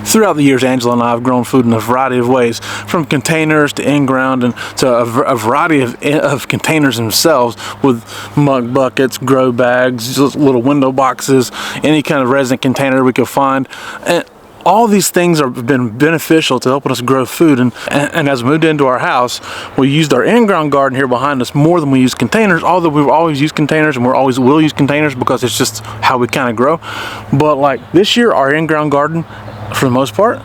Throughout the years, Angela and I have grown food in a variety of ways, from containers to in-ground, and to a variety of containers themselves, with mug buckets, grow bags, just little window boxes, any kind of resin container we could find. And all these things have been beneficial to helping us grow food, and as we moved into our house, we used our in-ground garden here behind us more than we use containers, although we've always used containers and we always will use containers because it's just how we kind of grow. But like this year, our in-ground garden, for the most part,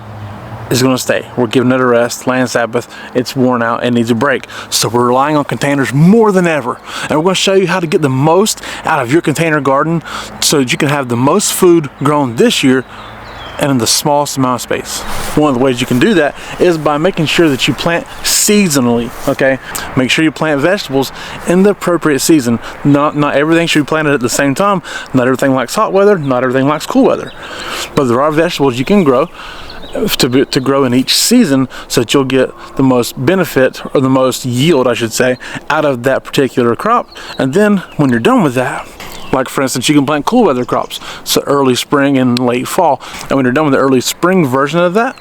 is going to stay. We're giving it a rest, land Sabbath. It's worn out and needs a break. So we're relying on containers more than ever. And we're going to show you how to get the most out of your container garden so that you can have the most food grown this year and in the smallest amount of space. One of the ways you can do that is by making sure that you plant seasonally, okay? Make sure you plant vegetables in the appropriate season. Not everything should be planted at the same time. Not everything likes hot weather, not everything likes cool weather. But there are vegetables you can grow to grow in each season so that you'll get the most benefit, or the most yield, I should say, out of that particular crop. And then when you're done with that, like for instance, you can plant cool weather crops, so early spring and late fall. And when you're done with the early spring version of that,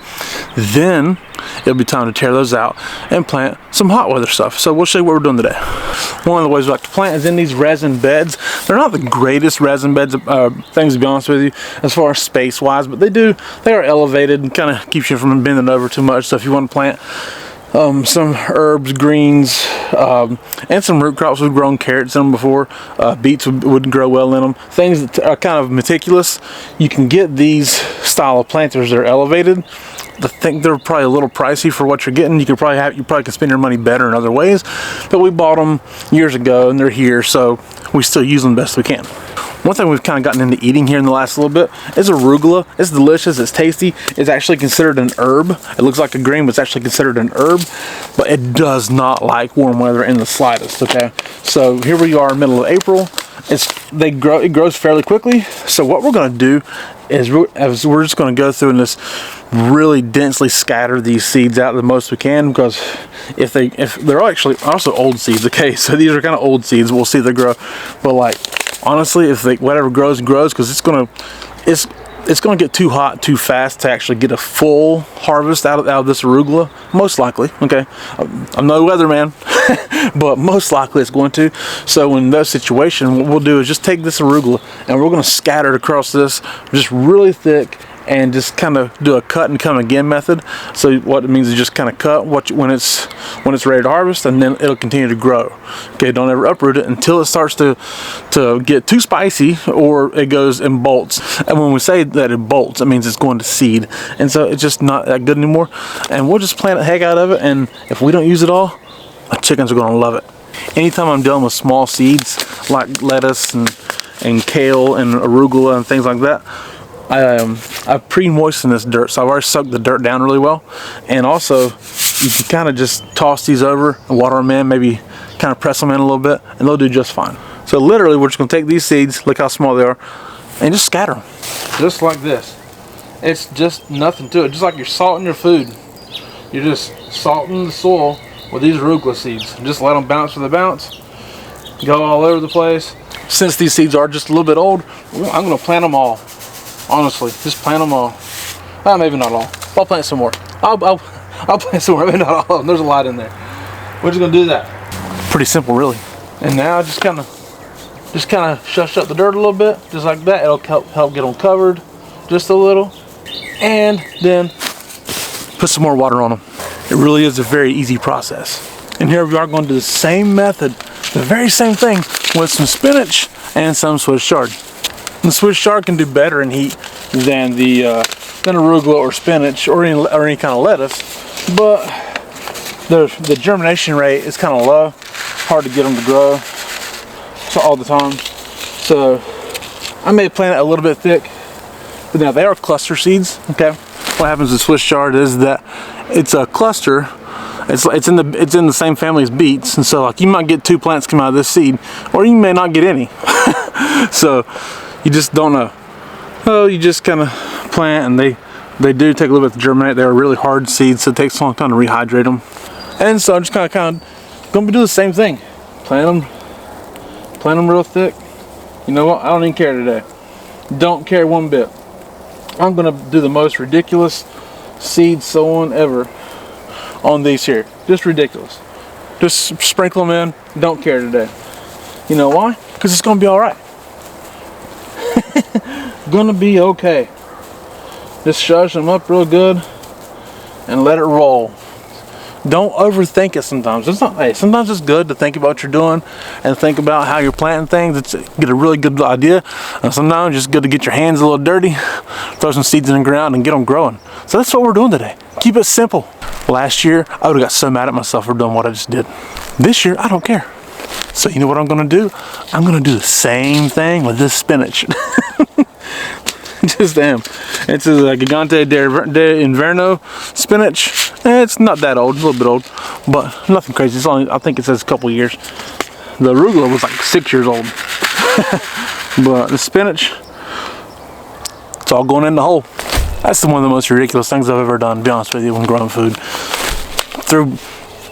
then it'll be time to tear those out and plant some hot weather stuff. So we'll show you what we're doing today. One of the ways we like to plant is in these resin beds. They're not the greatest resin beds, things to be honest with you, as far as space wise, but they are elevated and kind of keeps you from bending over too much. So if you want to plant some herbs, greens, and some root crops. We've grown carrots in them before. Beets would grow well in them. Things that are kind of meticulous. You can get these style of planters that are elevated. I think they're probably a little pricey for what you're getting. You probably can spend your money better in other ways. But we bought them years ago and they're here, so we still use them best we can. One thing we've kind of gotten into eating here in the last little bit is arugula. It's delicious, it's tasty. It's actually considered an herb. It looks like a green, but it's actually considered an herb. But it does not like warm weather in the slightest, okay? So here we are, middle of April. It grows fairly quickly. So what we're gonna do is we're just gonna go through and just really densely scatter these seeds out the most we can, because if they're actually also old seeds, okay? So these are kind of old seeds. We'll see if they grow. But like, honestly, if whatever grows, because it's gonna get too hot too fast to actually get a full harvest out of this arugula, most likely, okay? I'm no weatherman, but most likely it's going to. So in that situation, what we'll do is just take this arugula and we're gonna scatter it across this just really thick, and just kind of do a cut and come again method. So what it means is just kind of cut when it's ready to harvest, and then it'll continue to grow. Okay, don't ever uproot it until it starts to get too spicy, or it goes and bolts. And when we say that it bolts, it means it's going to seed, and so it's just not that good anymore. And we'll just plant the heck out of it, and if we don't use it all, our chickens are going to love it. Anytime I'm dealing with small seeds like lettuce and kale and arugula and things like that, I pre-moisten this dirt, so I've already soaked the dirt down really well. And also, you can kind of just toss these over and water them in, maybe kind of press them in a little bit, and they'll do just fine. So literally, we're just going to take these seeds, look how small they are, and just scatter them. Just like this. It's just nothing to it, just like you're salting your food. You're just salting the soil with these arugula seeds. Just let them bounce with a bounce, go all over the place. Since these seeds are just a little bit old, I'm going to plant them all. Honestly, just plant them all. Maybe not all. I'll plant some more. I'll plant some more. Maybe not all of them. There's a lot in there. We're just gonna do that. Pretty simple, really. And now just kind of shush up the dirt a little bit, just like that. It'll help get them covered just a little, and then put some more water on them. It really is a very easy process. And here we are going to do the same method, the very same thing, with some spinach and some Swiss chard. The Swiss chard can do better in heat than arugula or spinach or any kind of lettuce, but the germination rate is kind of low, hard to get them to grow all the time. So I may plant it a little bit thick, but now they are cluster seeds. Okay, what happens with Swiss chard is that it's a cluster. It's in the same family as beets, and so like you might get 2 plants come out of this seed, or you may not get any. So you just don't know. Oh, you just kind of plant, and they do take a little bit to germinate. They're really hard seeds, so it takes a long time to rehydrate them. And so I'm just kind of gonna do the same thing. Plant them real thick. You know what? I don't even care today. Don't care one bit. I'm gonna do the most ridiculous seed sowing ever on these here. Just ridiculous. Just sprinkle them in, don't care today. You know why? Because it's gonna be all right. Gonna be okay. Just shush them up real good and let it roll. Don't overthink it sometimes. It's not, hey, sometimes it's good to think about what you're doing and think about how you're planting things. It's get a really good idea. And sometimes it's just good to get your hands a little dirty, throw some seeds in the ground and get them growing. So that's what we're doing today. Keep it simple. Last year, I would have got so mad at myself for doing what I just did. This year, I don't care. So you know what I'm gonna do? I'm gonna do the same thing with this spinach. Just damn. It's a Gigante de Inverno spinach. It's not that old, a little bit old, but nothing crazy. It's only, I think it says a couple years. The arugula was like 6 years old. But the spinach, it's all going in the hole. That's one of the most ridiculous things I've ever done, to be honest with you, when growing food. Threw,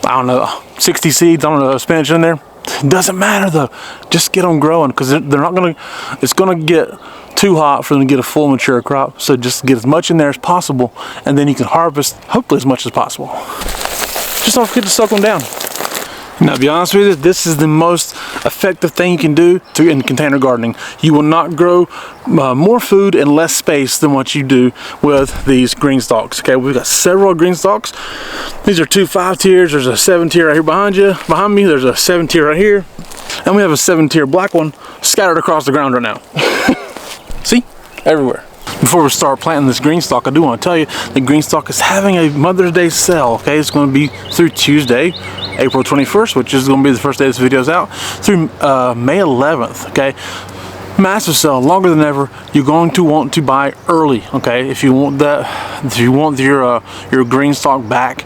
I don't know, 60 seeds, I don't know, spinach in there. Doesn't matter though, just get them growing, because they're not gonna, it's gonna get too hot for them to get a full mature crop. So just get as much in there as possible, and then you can harvest hopefully as much as possible. Just don't forget to soak them down. Now, to be honest with you, this is the most effective thing you can do in container gardening. You will not grow more food in less space than what you do with these green stalks. Okay, we've got several green stalks. These are 2 5-tiers. There's a 7-tier right here behind me. There's a 7-tier right here, and we have a 7-tier black one scattered across the ground right now. See, everywhere. Before we start planting this green stalk, I do want to tell you that green stalk is having a Mother's Day sale. Okay, it's going to be through Tuesday, April 21st, which is going to be the first day this video's out, through May 11th. Okay, massive sale, longer than ever. You're going to want to buy early. Okay, if you want that, if you want your green stalk back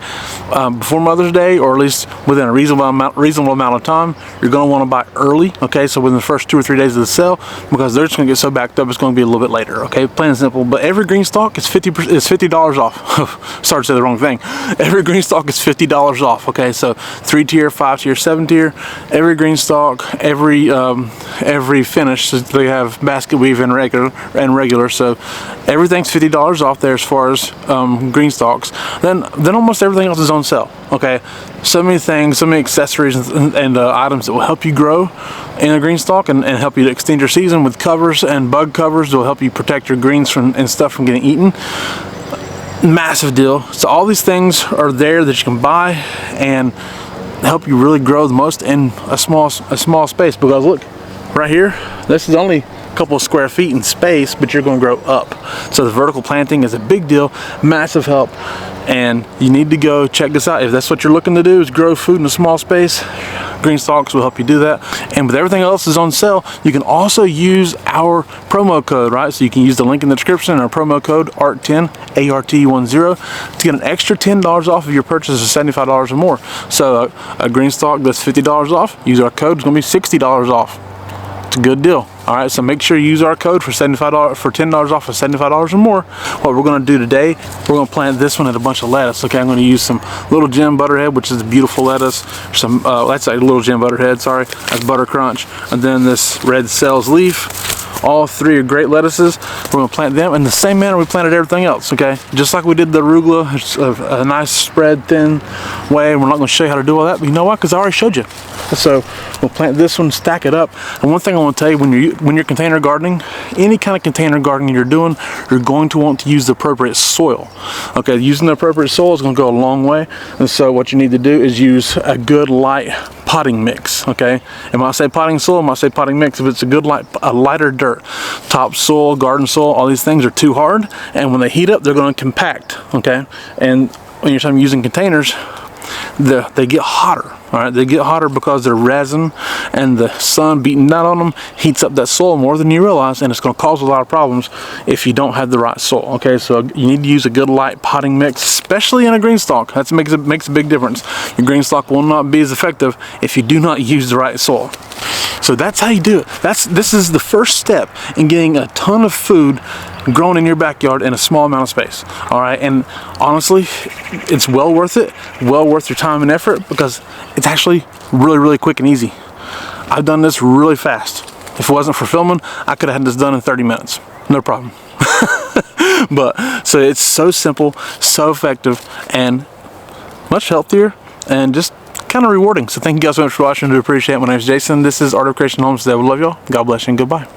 before Mother's Day, or at least within a reasonable amount of time, you're going to want to buy early. Okay, so within the first 2 or 3 days of the sale, because they're just going to get so backed up, it's going to be a little bit later. Okay, plain and simple. But every green stalk is $50 off. Sorry to say the wrong thing. Every green stalk is $50 off. Okay, so 3-tier, 5-tier, 7-tier. Every green stalk, every finish. So they have basket weave and regular. So everything's $50 off there as far as green stalks. Then almost everything else is on sale. Okay, so many things, so many accessories and items that will help you grow in a green stalk and help you to extend your season, with covers and bug covers that will help you protect your greens and stuff from getting eaten. Massive deal. So all these things are there that you can buy and help you really grow the most in a small space. Because look, right here, this is only a couple of square feet in space, but you're going to grow up. So the vertical planting is a big deal, massive help, and you need to go check this out. If that's what you're looking to do, is grow food in a small space, green stalks will help you do that. And with everything else is on sale, you can also use our promo code, right? So you can use the link in the description and our promo code ART10, ART10, to get an extra $10 off of your purchase of $75 or more. So a green stalk that's $50 off, use our code, it's going to be $60 off. It's a good deal. All right, so make sure you use our code for $75 for $10 off of $75 or more. What we're going to do today, we're going to plant this one at a bunch of lettuce. Okay, I'm going to use some Little Jim Butterhead, which is a beautiful lettuce. Some that's a Little Jim Butterhead. Sorry, that's Butter Crunch, and then this Red Cells Leaf. All 3 are great lettuces. We're going to plant them in the same manner we planted everything else. Okay, just like we did the arugula. It's a nice spread thin way. We're not going to show you how to do all that, but you know what? Because I already showed you. So we'll plant this one, stack it up. And one thing I want to tell you, when you're container gardening, any kind of container gardening you're doing, you're going to want to use the appropriate soil. Okay, using the appropriate soil is going to go a long way. And so what you need to do is use a good light potting mix. Okay, and when I say potting soil, when I say potting mix, if it's a good lighter dirt, topsoil, garden soil, all these things are too hard, and when they heat up, they're going to compact. Okay, and when you're using containers, they get hotter. All right, they get hotter because they're resin, and the sun beating down on them heats up that soil more than you realize, and it's going to cause a lot of problems if you don't have the right soil. Okay, so you need to use a good light potting mix, especially in a green stalk. That makes a big difference. Your green stalk will not be as effective if you do not use the right soil. So that's how you do it. This is the first step in getting a ton of food grown in your backyard in a small amount of space. All right, and honestly, it's well worth it, well worth your time and effort, because it's actually really quick and easy. I've done this really fast. If it wasn't for filming, I could have had this done in 30 minutes, no problem. But so it's so simple, so effective, and much healthier, and just kind of rewarding. So thank you guys so much for watching. I do appreciate it. My name is Jason. This is Art of Creation Homestead. We love y'all. God bless you and goodbye.